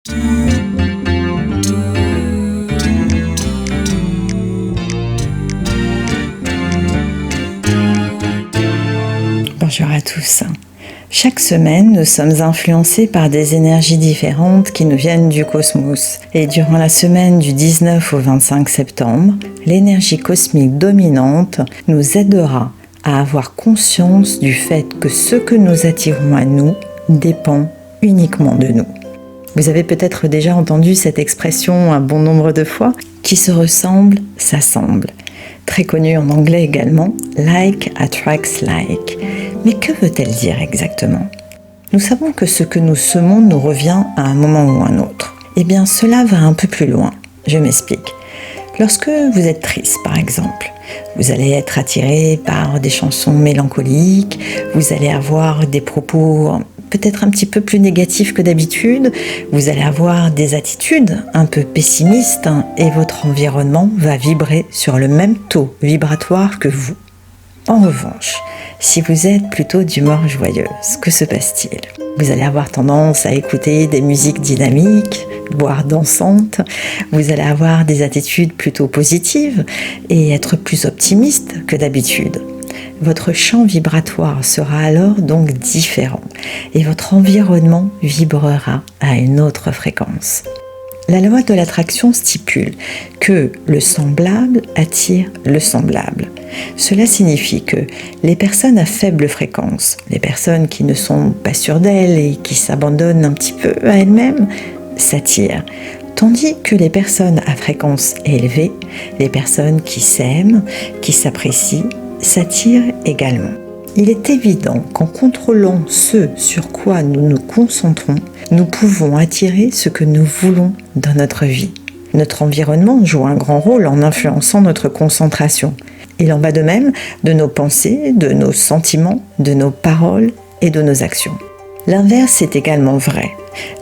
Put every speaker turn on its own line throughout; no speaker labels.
Bonjour à tous. Chaque semaine, nous sommes influencés par des énergies différentes qui nous viennent du cosmos. Et durant la semaine du 19 au 25 septembre, l'énergie cosmique dominante nous aidera à avoir conscience du fait que ce que nous attirons à nous dépend uniquement de nous. Vous avez peut-être déjà entendu cette expression un bon nombre de fois, qui se ressemble, s'assemble. Très connue en anglais également, like attracts like. Mais que veut-elle dire exactement ? Nous savons que ce que nous semons nous revient à un moment ou un autre. Eh bien, cela va un peu plus loin. Je m'explique. Lorsque vous êtes triste, par exemple, vous allez être attiré par des chansons mélancoliques, vous allez avoir des propos peut-être un petit peu plus négatifs que d'habitude, vous allez avoir des attitudes un peu pessimistes et votre environnement va vibrer sur le même taux vibratoire que vous. En revanche, si vous êtes plutôt d'humeur joyeuse, que se passe-t-il ? Vous allez avoir tendance à écouter des musiques dynamiques, voire dansantes. Vous allez avoir des attitudes plutôt positives et être plus optimiste que d'habitude. Votre champ vibratoire sera alors donc différent et votre environnement vibrera à une autre fréquence. La loi de l'attraction stipule que le semblable attire le semblable. Cela signifie que les personnes à faible fréquence, les personnes qui ne sont pas sûres d'elles et qui s'abandonnent un petit peu à elles-mêmes, s'attirent. Tandis que les personnes à fréquence élevée, les personnes qui s'aiment, qui s'apprécient, s'attirent également. Il est évident qu'en contrôlant ce sur quoi nous nous concentrons, nous pouvons attirer ce que nous voulons dans notre vie. Notre environnement joue un grand rôle en influençant notre concentration. Il en va de même de nos pensées, de nos sentiments, de nos paroles et de nos actions. L'inverse est également vrai.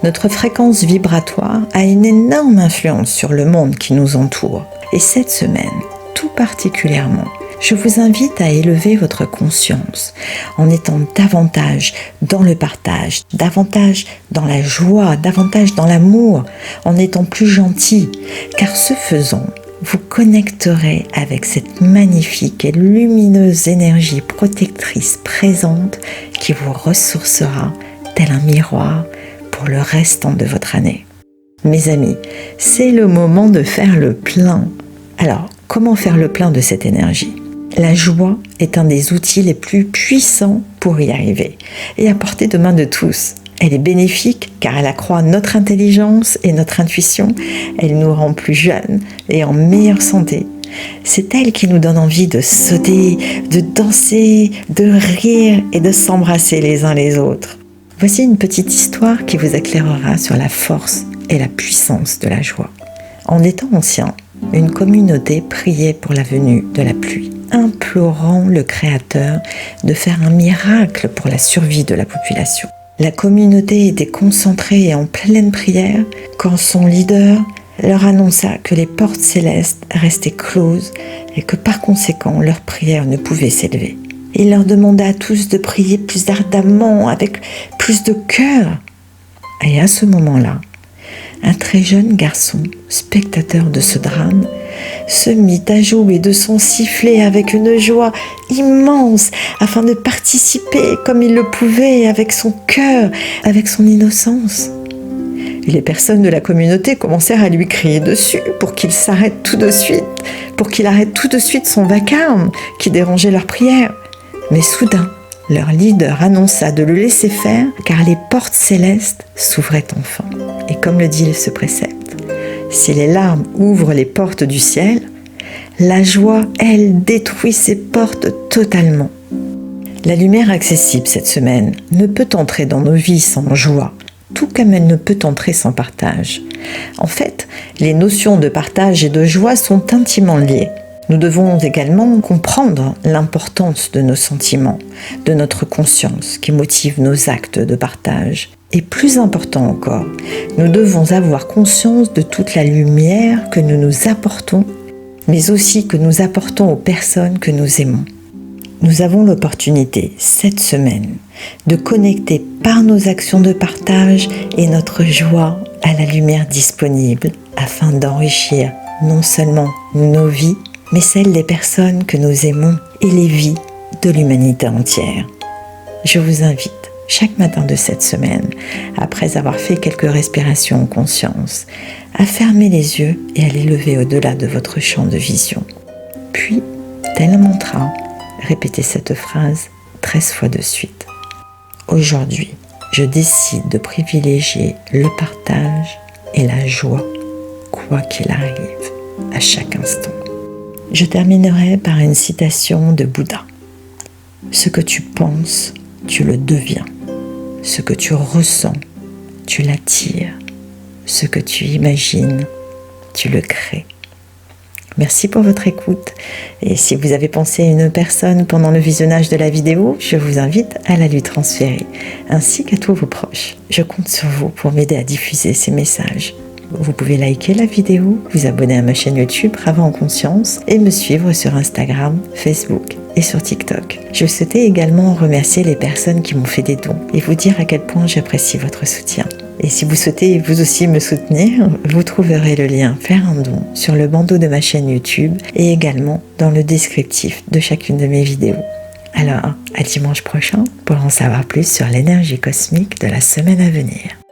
Notre fréquence vibratoire a une énorme influence sur le monde qui nous entoure. Et cette semaine, tout particulièrement, je vous invite à élever votre conscience en étant davantage dans le partage, davantage dans la joie, davantage dans l'amour, en étant plus gentil, car ce faisant, vous connecterez avec cette magnifique et lumineuse énergie protectrice présente qui vous ressourcera tel un miroir pour le restant de votre année. Mes amis, c'est le moment de faire le plein. Alors, comment faire le plein de cette énergie ? La joie est un des outils les plus puissants pour y arriver et à portée de main de tous. Elle est bénéfique car elle accroît notre intelligence et notre intuition. Elle nous rend plus jeunes et en meilleure santé. C'est elle qui nous donne envie de sauter, de danser, de rire et de s'embrasser les uns les autres. Voici une petite histoire qui vous éclairera sur la force et la puissance de la joie. En des temps anciens, une communauté priait pour la venue de la pluie, implorant le Créateur de faire un miracle pour la survie de la population. La communauté était concentrée et en pleine prière quand son leader leur annonça que les portes célestes restaient closes et que par conséquent leur prière ne pouvait s'élever. Il leur demanda à tous de prier plus ardemment, avec plus de cœur. Et à ce moment-là, un très jeune garçon, spectateur de ce drame, se mit à jouer de son sifflet avec une joie immense afin de participer comme il le pouvait avec son cœur, avec son innocence. Les personnes de la communauté commencèrent à lui crier dessus pour qu'il s'arrête tout de suite, pour qu'il arrête tout de suite son vacarme qui dérangeait leur prière. Mais soudain, leur leader annonça de le laisser faire car les portes célestes s'ouvraient enfin. Et comme le dit ce précepte, si les larmes ouvrent les portes du ciel, la joie, elle, détruit ces portes totalement. La lumière accessible cette semaine ne peut entrer dans nos vies sans joie, tout comme elle ne peut entrer sans partage. En fait, les notions de partage et de joie sont intimement liées. Nous devons également comprendre l'importance de nos sentiments, de notre conscience qui motive nos actes de partage. Et plus important encore, nous devons avoir conscience de toute la lumière que nous nous apportons, mais aussi que nous apportons aux personnes que nous aimons. Nous avons l'opportunité, cette semaine, de connecter par nos actions de partage et notre joie à la lumière disponible afin d'enrichir non seulement nos vies, mais celles des personnes que nous aimons et les vies de l'humanité entière. Je vous invite chaque matin de cette semaine, après avoir fait quelques respirations en conscience, à fermer les yeux et à les lever au-delà de votre champ de vision. Puis, tel un mantra, répétez cette phrase 13 fois de suite. Aujourd'hui, je décide de privilégier le partage et la joie, quoi qu'il arrive, à chaque instant. Je terminerai par une citation de Bouddha. Ce que tu penses, tu le deviens. Ce que tu ressens, tu l'attires. Ce que tu imagines, tu le crées. Merci pour votre écoute. Et si vous avez pensé à une personne pendant le visionnage de la vidéo, je vous invite à la lui transférer, ainsi qu'à tous vos proches. Je compte sur vous pour m'aider à diffuser ces messages. Vous pouvez liker la vidéo, vous abonner à ma chaîne YouTube Rava en Conscience et me suivre sur Instagram, Facebook et sur TikTok. Je souhaitais également remercier les personnes qui m'ont fait des dons et vous dire à quel point j'apprécie votre soutien. Et si vous souhaitez vous aussi me soutenir, vous trouverez le lien Faire un don sur le bandeau de ma chaîne YouTube et également dans le descriptif de chacune de mes vidéos. Alors, à dimanche prochain pour en savoir plus sur l'énergie cosmique de la semaine à venir.